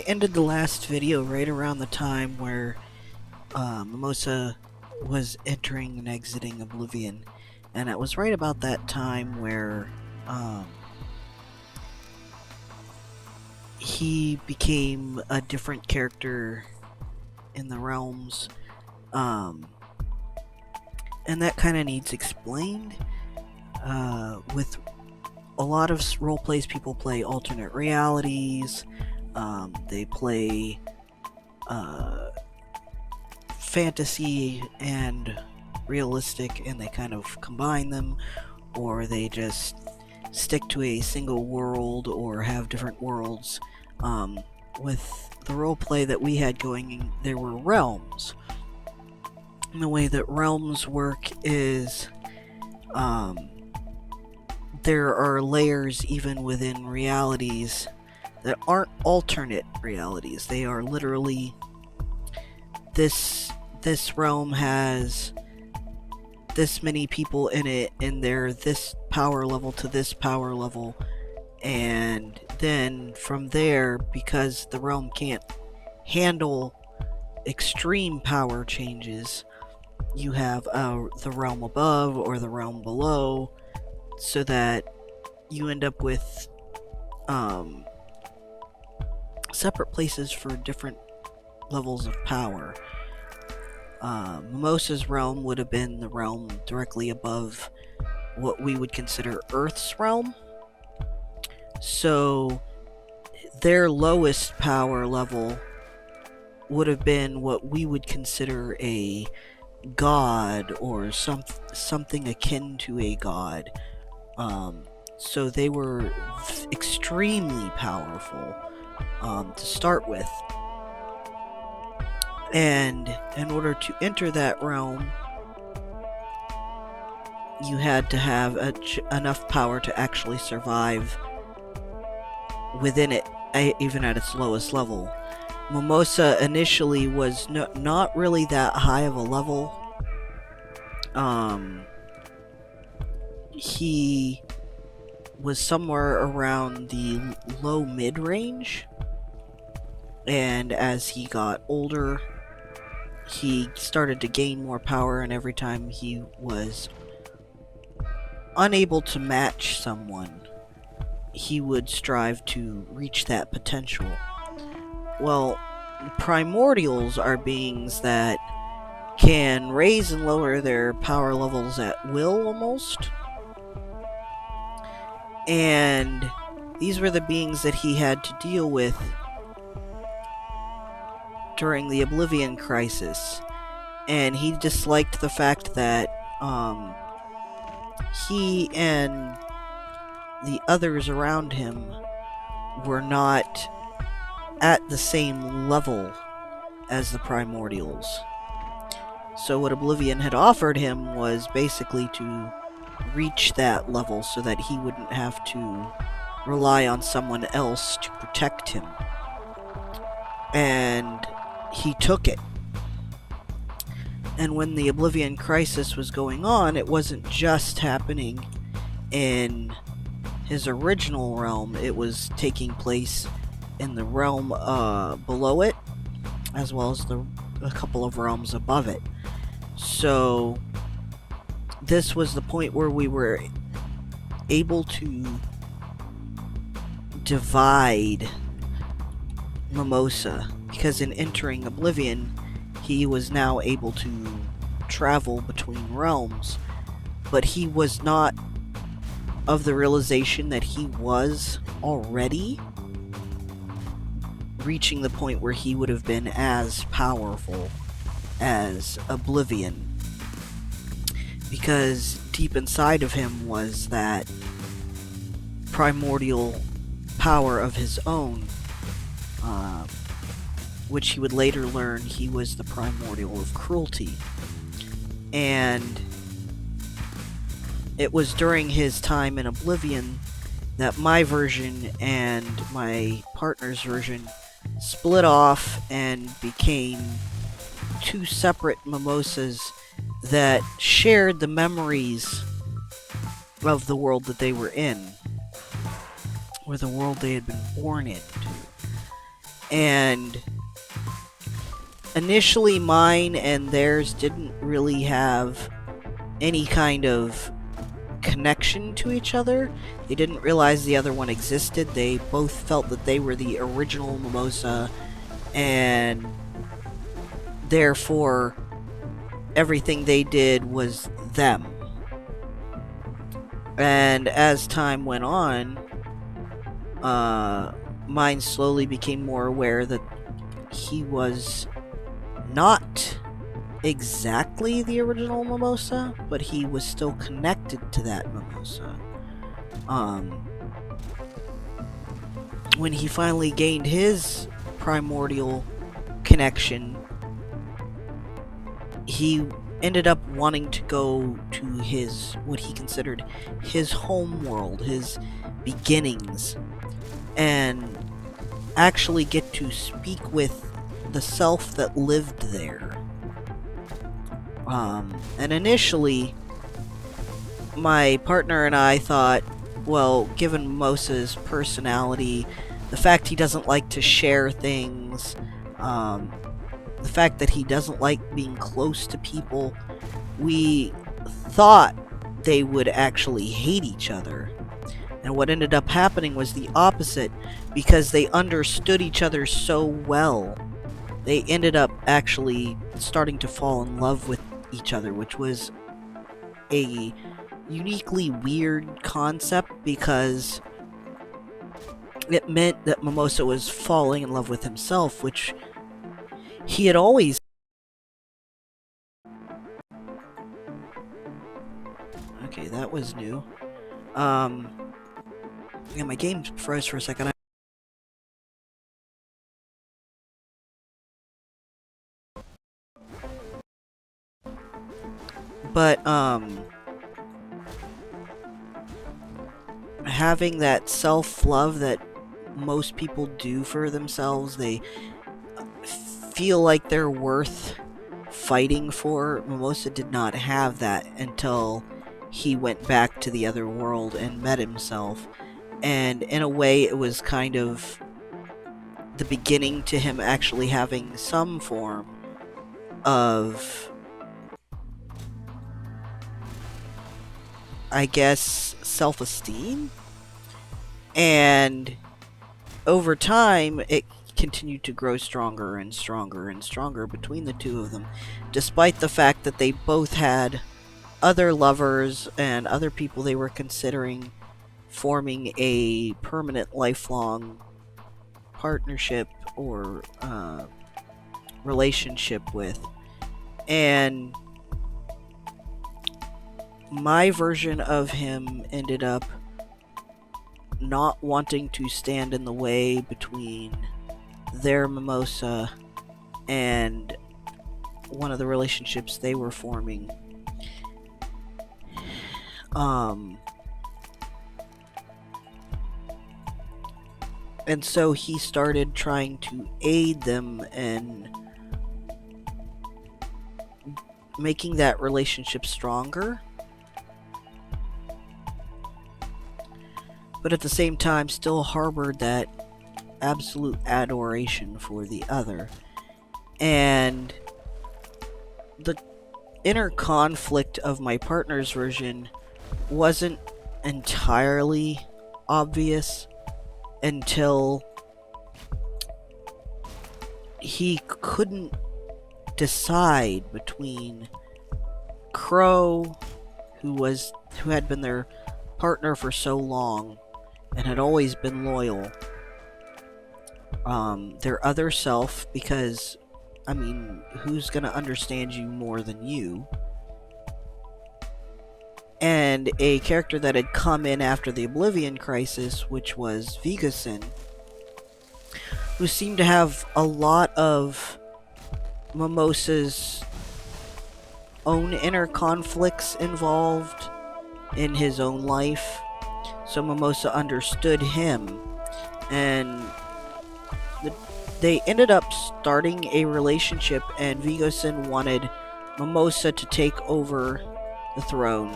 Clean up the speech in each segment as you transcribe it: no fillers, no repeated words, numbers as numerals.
ended the last video right around the time where Mimosa was entering and exiting Oblivion, and it was right about that time where he became a different character in the realms, and that kind of needs explained. With a lot of roleplays, people play alternate realities. They play fantasy and realistic, and they kind of combine them, or they just stick to a single world or have different worlds. With the roleplay that we had going, there were realms. And the way that realms work is there are layers even within realities that aren't alternate realities. They are literally this realm has this many people in it, and they're this power level to this power level, and then from there, because the realm can't handle extreme power changes, you have the realm above or the realm below, so that you end up with separate places for different levels of power. Mimosa's realm would have been the realm directly above what we would consider Earth's realm. So their lowest power level would have been what we would consider a god, or something akin to a god. So they were extremely powerful to start with. And in order to enter that realm, you had to have enough power to actually survive within it, even at its lowest level. Mimosa initially was not really that high of a level. He was somewhere around the low mid-range, and as he got older, he started to gain more power, and every time he was unable to match someone, he would strive to reach that potential. Well, primordials are beings that can raise and lower their power levels at will, almost. And these were the beings that he had to deal with during the Oblivion Crisis. And he disliked the fact that he and the others around him were not at the same level as the primordials. So what Oblivion had offered him was basically to reach that level so that he wouldn't have to rely on someone else to protect him. And he took it. And when the Oblivion Crisis was going on, it wasn't just happening in his original realm, it was taking place in the realm below it, as well as a couple of realms above it. So this was the point where we were able to divide Mimosa, because in entering Oblivion, he was now able to travel between realms, but he was not of the realization that he was already reaching the point where he would have been as powerful as Oblivion, because deep inside of him was that primordial power of his own, which he would later learn he was the primordial of cruelty. And it was during his time in Oblivion that my version and my partner's version split off and became two separate Mimosas that shared the memories of the world that they were in, or the world they had been born into. And initially mine and theirs didn't really have any kind of connection to each other. They didn't realize the other one existed. They both felt that they were the original Mimosa, and therefore everything they did was them. And as time went on, mine slowly became more aware that he was not exactly the original Mimosa, but he was still connected to that Mimosa. When he finally gained his primordial connection, he ended up wanting to go to his, what he considered his home world, his beginnings, and actually get to speak with the self that lived there. And initially, my partner and I thought, well, given Mimosa's personality, the fact he doesn't like to share things, the fact that he doesn't like being close to people, we thought they would actually hate each other. And what ended up happening was the opposite, because they understood each other so well. They ended up actually starting to fall in love with each other, which was a uniquely weird concept, because it meant that Mimosa was falling in love with himself, which he had always... Okay, that was new. Yeah, my game froze for a second. But, having that self-love that most people do for themselves, they feel like they're worth fighting for. Mimosa did not have that until he went back to the other world and met himself. And in a way, it was kind of the beginning to him actually having some form of, I guess, self-esteem. And over time, it continued to grow stronger and stronger and stronger between the two of them, despite the fact that they both had other lovers and other people they were considering forming a permanent, lifelong partnership or relationship with. And my version of him ended up not wanting to stand in the way between their Mimosa and one of the relationships they were forming. And so he started trying to aid them in making that relationship stronger, but at the same time still harbored that absolute adoration for the other. And the inner conflict of my partner's version wasn't entirely obvious until he couldn't decide between Crow, who had been their partner for so long and had always been loyal, their other self, because, I mean, who's gonna understand you more than you? And a character that had come in after the Oblivion Crisis, which was Vigason, who seemed to have a lot of Mimosa's own inner conflicts involved in his own life. So Mimosa understood him, and they ended up starting a relationship, and Vigason wanted Mimosa to take over the throne.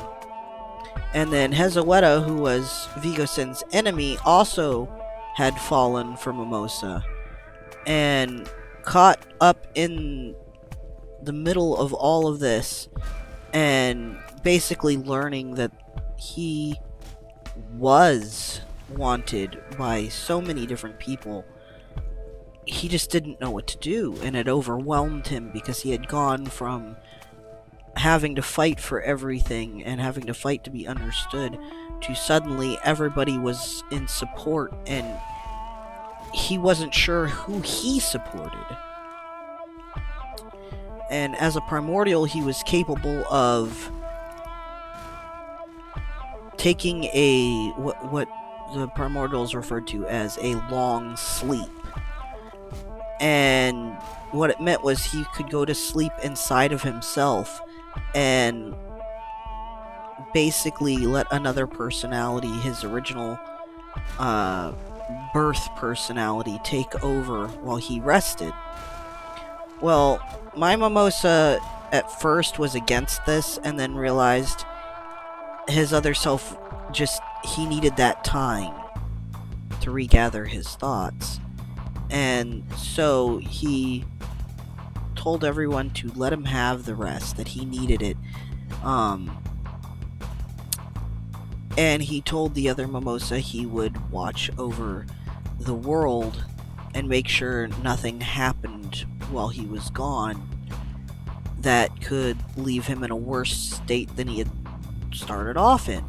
And then Hezueta, who was Vigason's enemy, also had fallen for Mimosa. and caught up in the middle of all of this and basically learning that he was wanted by so many different people. He just didn't know what to do, and it overwhelmed him because he had gone from having to fight for everything and having to fight to be understood to suddenly everybody was in support, and he wasn't sure who he supported. And as a primordial, he was capable of taking what the primordials referred to as a long sleep. And what it meant was he could go to sleep inside of himself and basically let another personality, his original birth personality, take over while he rested. Well, my Mimosa at first was against this and then realized his other self he needed that time to regather his thoughts. And so he told everyone to let him have the rest, that he needed it. And he told the other Mimosa he would watch over the world and make sure nothing happened while he was gone that could leave him in a worse state than he had started off in.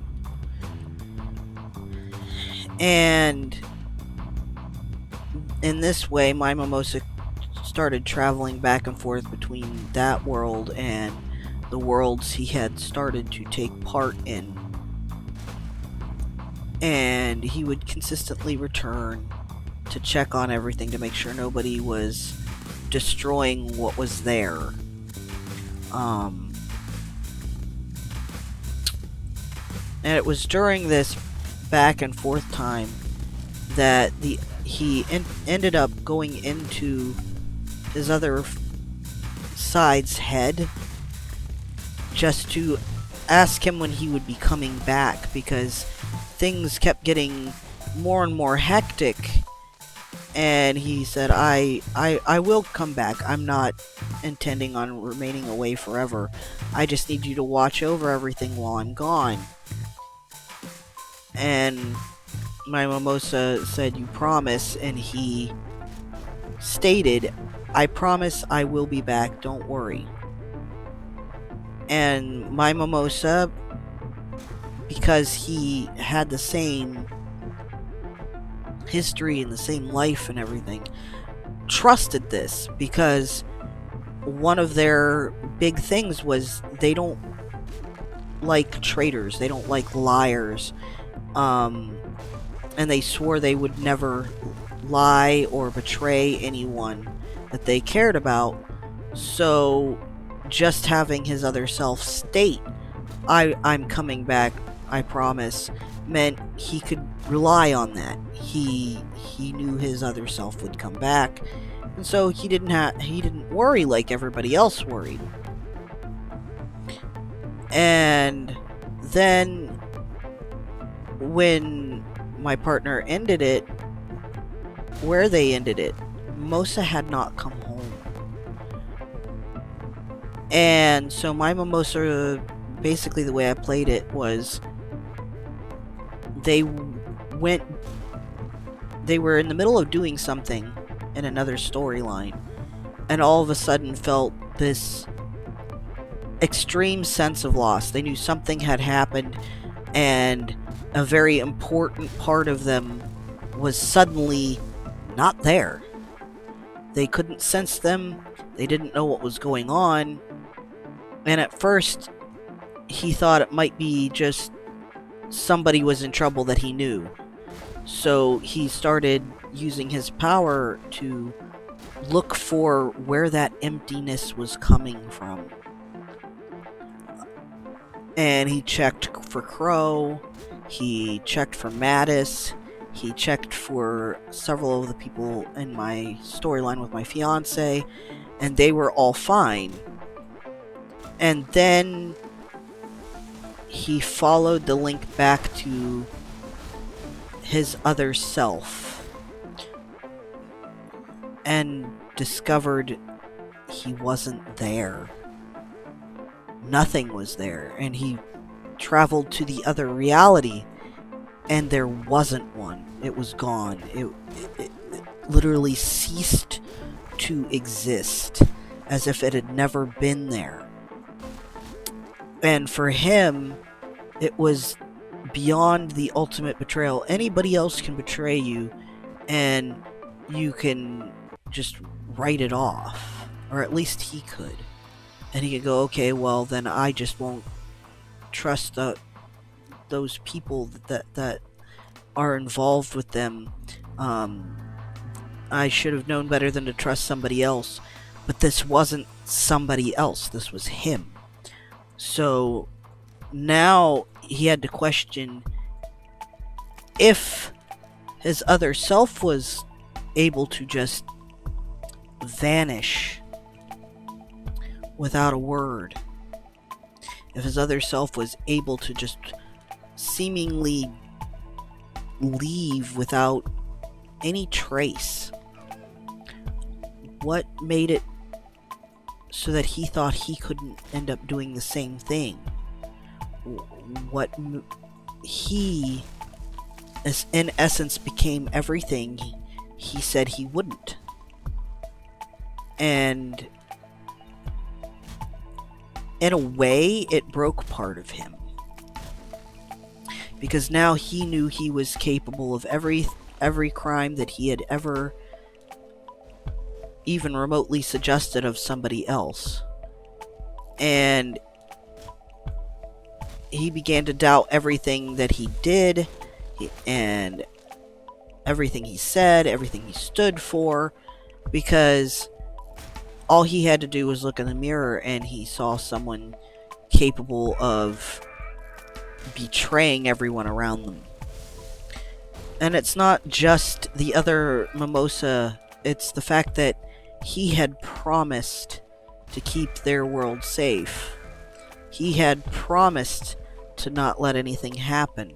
And in this way, my Mimosa started traveling back and forth between that world and the worlds he had started to take part in. And he would consistently return to check on everything to make sure nobody was destroying what was there. And it was during this back and forth time that he ended up going into his other side's head just to ask him when he would be coming back, because things kept getting more and more hectic. And he said, I will come back. I'm not intending on remaining away forever. I just need you to watch over everything while I'm gone. And my Mimosa said, you promise? And he stated, I promise I will be back, don't worry. And my Mimosa, because he had the same history and the same life and everything, trusted this, because one of their big things was they don't like traitors, they don't like liars, and they swore they would never lie or betray anyone that they cared about. So just having his other self state, I'm coming back, I promise, meant he could rely on that. He knew his other self would come back, and so he didn't worry like everybody else worried. And then when my partner ended it, where they ended it, Mimosa had not come home. And so my Mimosa, basically the way I played it was, they were in the middle of doing something in another storyline, and all of a sudden felt this extreme sense of loss. They knew something had happened, and a very important part of them was suddenly not there. They couldn't sense them, they didn't know what was going on, and at first he thought it might be just somebody was in trouble that he knew. So he started using his power to look for where that emptiness was coming from. And he checked for Crow, he checked for Mattis, he checked for several of the people in my storyline with my fiance, and they were all fine. And then he followed the link back to his other self. and discovered he wasn't there. Nothing was there, and he traveled to the other reality, and there wasn't one. It was gone. It literally ceased to exist, as if it had never been there. And for him, it was beyond the ultimate betrayal. Anybody else can betray you, and you can just write it off. Or at least he could. And he could go, okay, well, then I just won't trust those people that are involved with them. I should have known better than to trust somebody else. But this wasn't somebody else. This was him. So now he had to question if his other self was able to just vanish without a word. If his other self was able to just seemingly leave without any trace. What made it so that he thought he couldn't end up doing the same thing? He, in essence, became everything he said he wouldn't. And in a way, it broke part of him. Because now he knew he was capable of every crime that he had ever even remotely suggested of somebody else. And he began to doubt everything that he did, and everything he said, everything he stood for, because all he had to do was look in the mirror and he saw someone capable of betraying everyone around them. And it's not just the other Mimosa, it's the fact that he had promised to keep their world safe. He had promised to not let anything happen.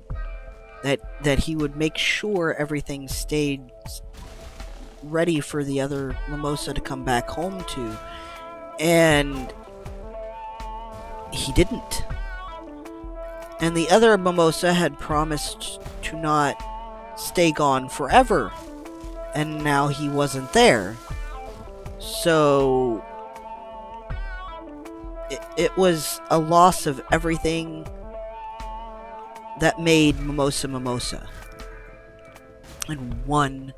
That he would make sure everything stayed ready for the other Mimosa to come back home to. And he didn't. And the other Mimosa had promised to not stay gone forever. And now he wasn't there. So it was a loss of everything that made Mimosa Mimosa in one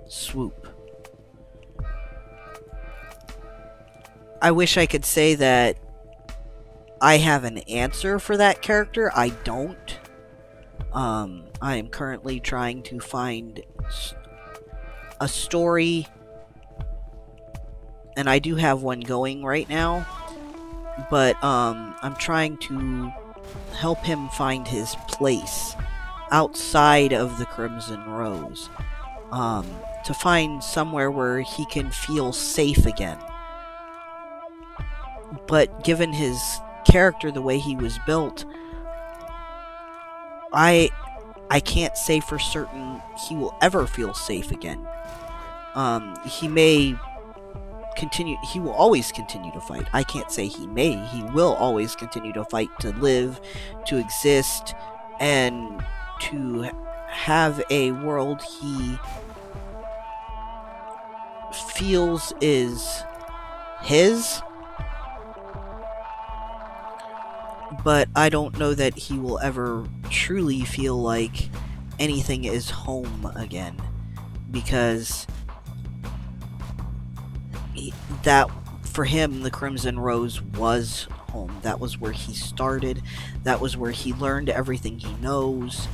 swoop. I wish I could say that I have an answer for that character. I don't. I am currently trying to find a story, and I do have one going right now, but I'm trying to help him find his place outside of the Crimson Rose, to find somewhere where he can feel safe again. But given his character, the way he was built, I can't say for certain he will ever feel safe again. He may continue, he will always continue to fight. I can't say he may, he will always continue to fight, to live, to exist, and to have a world he feels is his. But I don't know that he will ever truly feel like anything is home again, because that, for him, the Crimson Rose was home. That was where he started. That was where he learned everything he knows.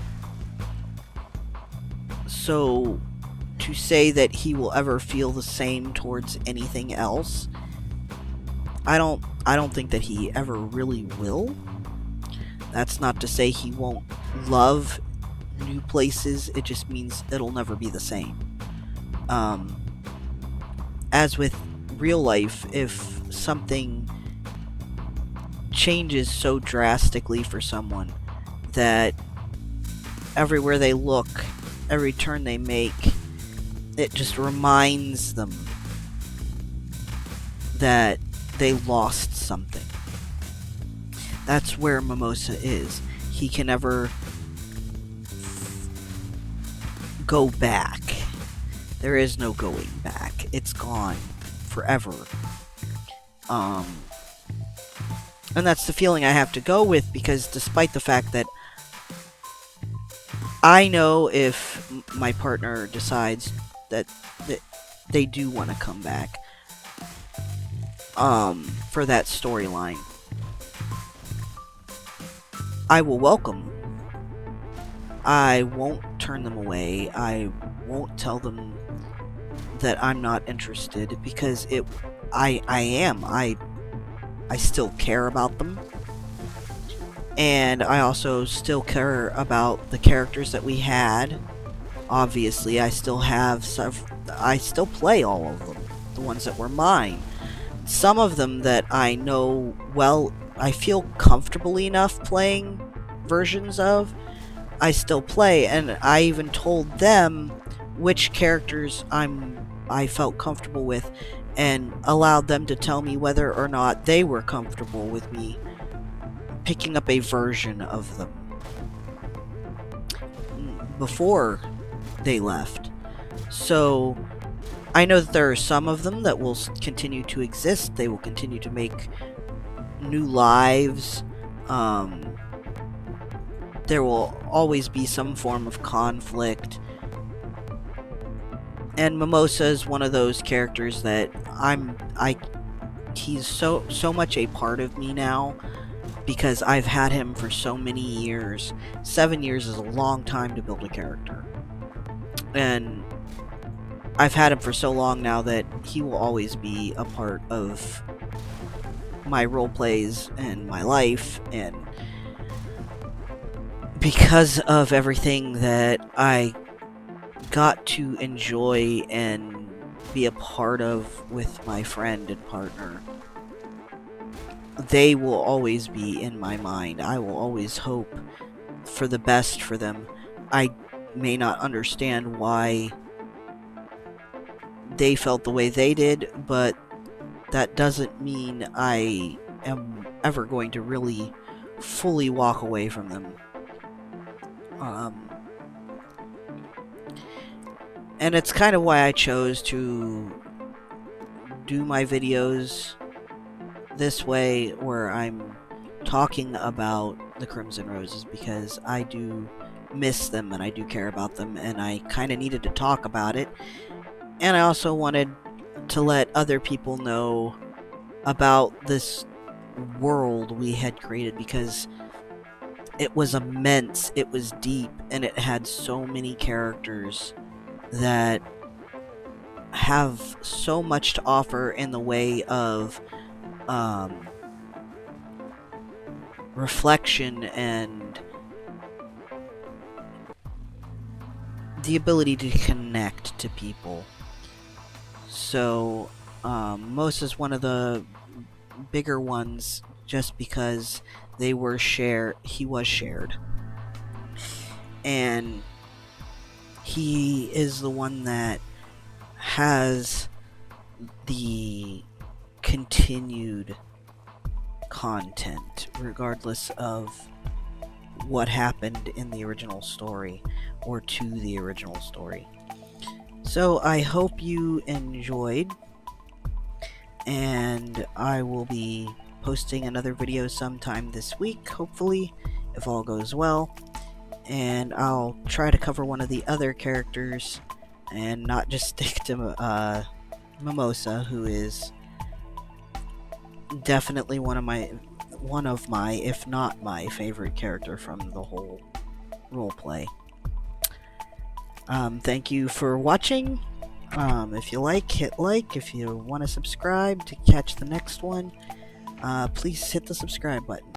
So to say that he will ever feel the same towards anything else, I don't think that he ever really will. That's not to say he won't love new places, it just means it'll never be the same. As with real life, if something changes so drastically for someone that everywhere they look, every turn they make, it just reminds them that they lost something. That's where Mimosa is. He can never go back. There is no going back. It's gone forever. And that's the feeling I have to go with, because despite the fact that I know if my partner decides that they do want to come back for that storyline, I will welcome. I won't turn them away. I won't tell them that I'm not interested, because I am. I still care about them. And I also still care about the characters that we had. Obviously, I still play all of them, the ones that were mine. Some of them that I know well, I feel comfortable enough playing versions of, I still play, and I even told them which characters I felt comfortable with, and allowed them to tell me whether or not they were comfortable with me picking up a version of them before they left. So I know that there are some of them that will continue to exist. They will continue to make new lives. There will always be some form of conflict. And Mimosa is one of those characters that he's so much a part of me now, because I've had him for so many years. 7 years is a long time to build a character. And I've had him for so long now that he will always be a part of my role plays and my life, and because of everything that I got to enjoy and be a part of with my friend and partner, they will always be in my mind. I will always hope for the best for them. I may not understand why they felt the way they did, but that doesn't mean I am ever going to really fully walk away from them. And it's kind of why I chose to do my videos this way, where I'm talking about the Crimson Roses, because I do miss them and I do care about them, and I kind of needed to talk about it. And I also wanted to let other people know about this world we had created, because it was immense, it was deep, and it had so many characters that have so much to offer in the way of reflection and the ability to connect to people. So Mimosa is one of the bigger ones, just because he was shared, and he is the one that has the continued content, regardless of what happened in the original story or to the original story. So I hope you enjoyed, and I will be posting another video sometime this week, hopefully, if all goes well. And I'll try to cover one of the other characters and not just stick to Mimosa, who is definitely one of my, if not my favorite character from the whole roleplay. Thank you for watching. If you like, hit like. If you want to subscribe to catch the next one, please hit the subscribe button.